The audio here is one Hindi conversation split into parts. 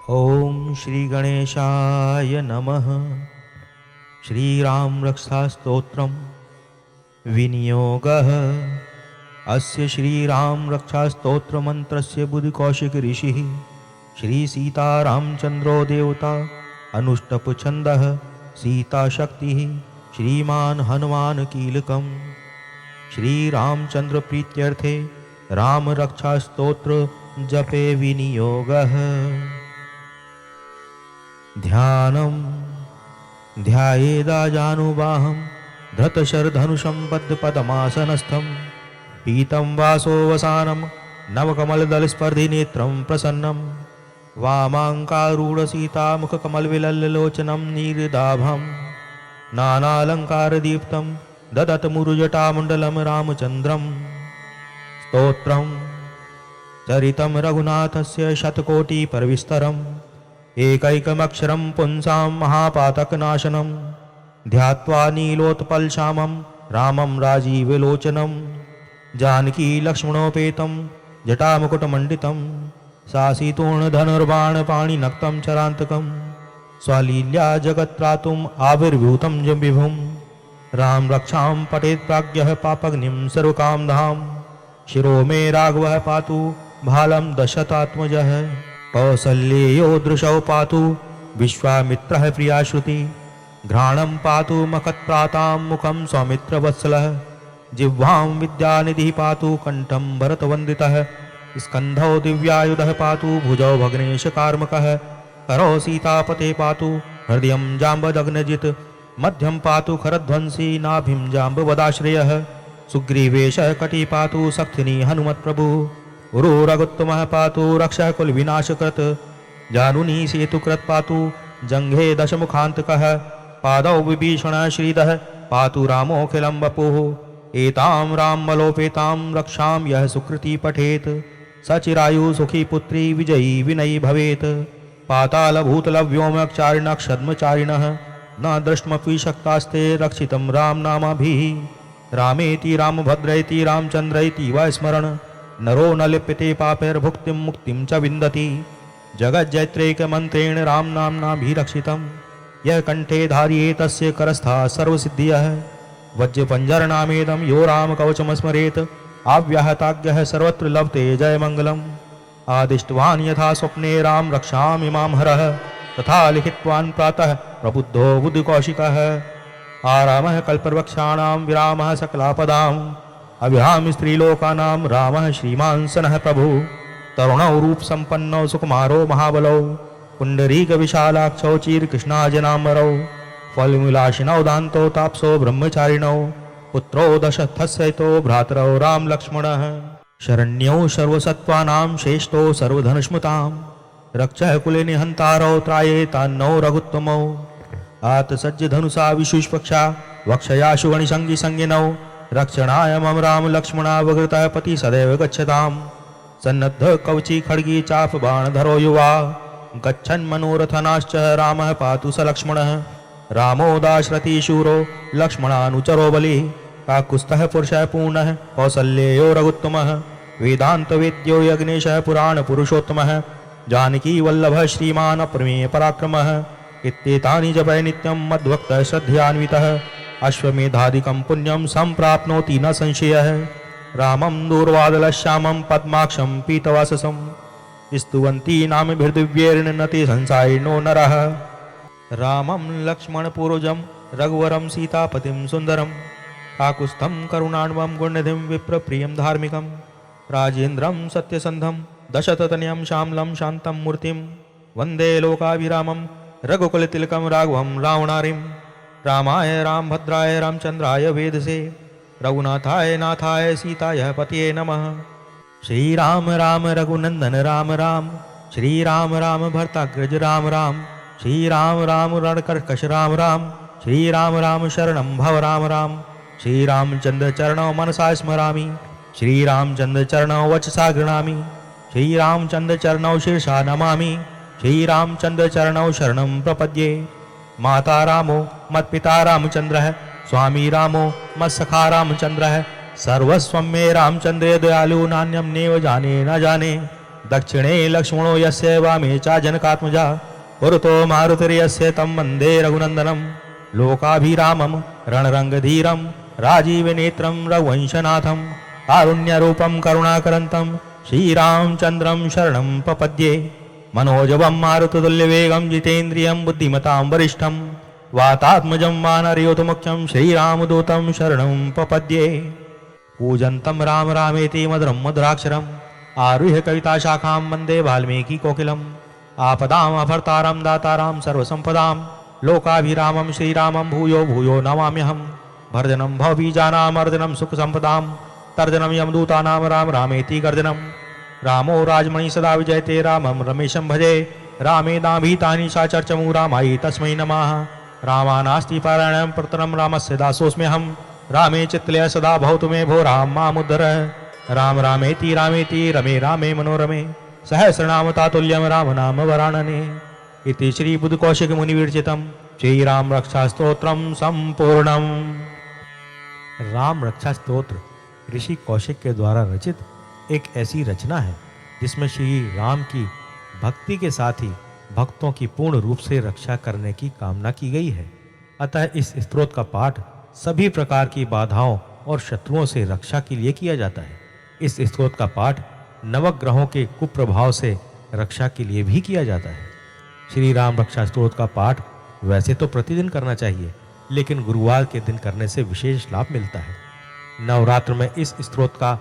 ओम श्री गणेशाय नमः। श्रीराम रक्षास्तोत्रम विनियोगः। अस्य श्रीराम रक्षास्तोत्र मंत्रस्य बुद्धिकौशिक ऋषिः श्री सीतारामचंद्रो देवता अनुष्टप छंदः सीता शक्तिः श्रीमान हनुमान कीलकम्। श्री रामचंद्र प्रीत्यर्थे राम रक्षास्तोत्र जपे विनियोगः। ध्यानम् ध्यायेदाजानुबाहं धृतशरधनुषं बद्धपद्मासनस्थं पीतं वासोवसानं नवकमलदलस्पर्धिनेत्रं प्रसन्नं वामाङ्कारूढसीतामुखकमलविलल्लोचनं नीरदाभं नानालङ्कारदीप्तं ददतमुरुजटामण्डलं रामचन्द्रं। स्तोत्रं चरितं रघुनाथस्य शतकोटिपरविस्तरम् एकैकमक्षरं पुंसां महापातकनाशनं ध्यात्वा नीलोत्पलश्यामं रामं राजीवलोचनं जानकी लक्ष्मणोपेतं जटामुकुटमण्डितं सासीतूर्णधनुर्बाणपाणिनक्तं चरान्तकं स्वलील्या जगत्त्रातुम् आविर्भूतं च विभुं राम रक्षां पठेत् प्राज्ञः पापग्निं सर्वकामधाम शिरो मे राघवः पातु भालं दशरथात्मजः कौसल्येयो दृशौ पातु विश्वामित्रः प्रियाश्रुति घ्राणं पातु मखत्प्रातां मुखं सौमित्रवत्सलः जिह्वां विद्यानिधिः पातु कंठं भरतवन्दितः स्कन्धौ दिव्यायुधः पातु भुजौ भग्नेशकार्मकः करौ सीतापते पातु हृदयं जाम्बदग्नजित् मध्यं पातु खरध्वंसी नाभिं जाम्बवदाश्रयः सुग्रीवेशः कटी पातु शक्तिनी हनुमत्प्रभुः उरु रघुत्तमः पातु रक्षः कुलविनाशकृत् जानुनी सेतुकृत् पातु जङ्घे दशमुखान्तकः पादौ विभीषणः श्रीदः पातु रामोऽखिलं वपुः एतां रामबलोपेतां रक्षां यः सुकृती पठेत् स चिरायु सुखी पुत्री विजयी विनयी भवेत् पातालभूतलव्योमचारिणः न द्रष्टुमपि शक्तास्ते रक्षितं रामनामाभिः रामेति रामभद्रेति रामचन्द्रेति वा स्मरण नरो न लिप्यते पापैर्भुक्तिं मुक्तिं च विन्दति जगज्जैत्रैकमन्त्रेण रामनाम्नाभिरक्षितं यः कण्ठे धारयेत् तस्य करस्था सर्वसिद्धियः वज्रपञ्जरनामेदं यो रामकवचमस्मरेत् आव्याहताज्ञः सर्वत्र लभते जयमङ्गलम् आदिष्टवान् यथा स्वप्ने राम रक्षामिमां हरः तथा लिखितवान् प्रातः प्रबुद्धो बुद्धिकौशिकः आरामः कल्पवृक्षाणां विरामः सकलापदाम् अभ्याम स्त्रीलोकानां रामः श्रीमान् सनः प्रभु तरुणौ रूपसम्पन्नौ सुकुमारो महाबलौ पुण्डरीकविशालाक्षौ चीरकृष्णाजनाम्बरौ फलमूलाशिनौ दान्तौ तापसो ब्रह्मचारिणौ पुत्रौ दशरथस्यैतो भ्रातरौ रामलक्ष्मणः शरण्यौ सर्वसत्त्वानां श्रेष्ठौ सर्वधनुष्मतां रक्षः कुले निहन्तारौ त्रायेतान्नौ रघुत्तमौ आतसज्जधनुषा विशुष्पक्षा वक्षयाशु गणिसङ्गिसङ्गिनौ रक्षणाय मम राम लक्ष्मणा वग्रतः पति सदैव गच्छताम् सन्नद्ध कवची खड्गी चाप बाणधरो युवा गच्छन् मनोरथनाश्च रामः पातु स लक्ष्मणः रामो दाशरथी शूरो लक्ष्मणानुचरो बलिः काकुत्स्थः पुरुषः पूर्णः कौसल्येयो रघुत्तमः वेदान्तवेद्यो यज्ञेशः पुराणपुरुषोत्तमः जानकी वल्लभः श्रीमान् अप्रमेय पराक्रमः इत्येतानि जपय नित्यं मद्भक्तः श्रद्धयान्वितः अश्वमेधादिकं पुण्यं सम्प्राप्नोति न संशयः रामं दूर्वादलश्यामं पद्माक्षं पीतवाससं स्तुवन्ति नामभिर्दिव्यैर्न न ते संसारिणो नरः रामं लक्ष्मणपूर्वजं रघुवरं सीतापतिं सुन्दरं काकुत्स्थं करुणान्वं गुणनिधिं विप्रप्रियं धार्मिकं राजेन्द्रं सत्यसन्धं दशरथतनयं श्यामलं शान्तं मूर्तिं वन्दे लोकाभिरामं रघुकुलतिलकं राघवं रावणारिं रामाय रामभद्राय रामचन्द्राय वेदसे रघुनाथाय नाथाय सीताय पतये नमः। श्रीराम राम रघुनंदन राम राम श्रीराम राम भर्ताग्रज राम राम श्रीराम राम रणकर्कश राम राम श्रीराम राम शरणं भव राम राम श्रीरामचन्द्र चरणौ मनसा स्मरामि श्रीरामचन्द्र चरणौ वचसा गृह्णामि श्रीरामचन्द्र चरणौ शीर्षा नमामि श्रीरामचन्द्र चरणौ शरणं प्रपद्ये। माता रामो मत्पिता रामचन्द्रः स्वामी रामो मत्सखा रामचन्द्रः सर्वस्वं मे रामचन्द्रे दयालु नान्यं नेव जाने न जाने दक्षिणे लक्ष्मणो यस्य वामे च जनकात्मजा पुरतो मारुतिर्यस्य तं वन्दे रघुनन्दनं लोकाभिरामं रणरङ्गधीरं राजीवनेत्रं रघुवंशनाथं कारुण्यरूपं करुणाकरन्तं श्रीरामचन्द्रं शरणं प्रपद्ये मनोजवं मारुततुल्यवेगं जितेन्द्रियं बुद्धिमतां वरिष्ठं वातात्मजं वानरयोधमुख्यं श्रीरामदूतं शरणं प्रपद्ये कूजन्तं राम रामेति मधुरं मधुराक्षरम् आरुह्य कविताशाखां वन्दे वाल्मीकिकोकिलम् आपदाम् अभर्तारं दातारां सर्वसम्पदां लोकाभिरामं श्रीरामं भूयो भूयो नमाम्यहं भर्जनं भवबीजानामर्जनं सुखसम्पदां तर्जनं यमदूतानां राम रामेति गर्जनं रामो राजमणि सदा विजयते रामं रमेशं भजे रामे दाभीतानि सा चर्चमु रामाय तस्मै नमः रामानास्ति पारायणं प्रतरं रामस्य दासोऽस्म्यहं रामे चित्तलय सदा भवतु मे भो राम मामुद्धर राम रामेति रमे रामे मनोरमे सहस्रनाम तातुल्यं राम नाम वरानने इति श्री बुद्धकौशिक मुनि विरचितम् श्री राम रक्षा स्तोत्रम संपूर्णम। राम रक्षा स्तोत्र ऋषि कौशिक के द्वारा रचित एक ऐसी रचना है जिसमें श्री राम की भक्ति के साथ ही भक्तों की पूर्ण रूप से रक्षा करने की कामना की गई है। अतः इस स्तोत्र का पाठ सभी प्रकार की बाधाओं और शत्रुओं से रक्षा के लिए किया जाता है। इस स्तोत्र का पाठ नवग्रहों के कुप्रभाव से रक्षा के लिए भी किया जाता है। श्री राम रक्षा स्तोत्र का पाठ वैसे तो प्रतिदिन करना चाहिए, लेकिन गुरुवार के दिन करने से विशेष लाभ मिलता है। नवरात्र में इस स्तोत्र का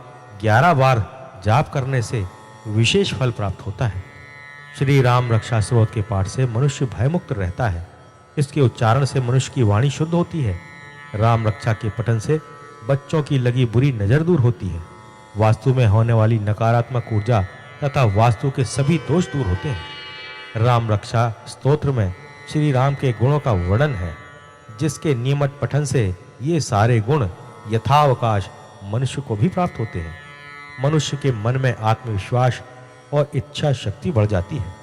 11 बार जाप करने से विशेष फल प्राप्त होता है। श्री राम रक्षा स्तोत्र के पाठ से मनुष्य भयमुक्त रहता है। इसके उच्चारण से मनुष्य की वाणी शुद्ध होती है। राम रक्षा के पठन से बच्चों की लगी बुरी नजर दूर होती है। वास्तु में होने वाली नकारात्मक ऊर्जा तथा वास्तु के सभी दोष दूर होते हैं। राम रक्षा स्तोत्र में श्री राम के गुणों का वर्णन है, जिसके नियमित पठन से ये सारे गुण यथावकाश मनुष्य को भी प्राप्त होते हैं। मनुष्य के मन में आत्मविश्वास और इच्छा शक्ति बढ़ जाती है।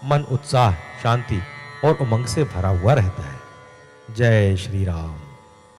मन उत्साह, शांति और उमंग से भरा हुआ रहता है। जय श्री राम।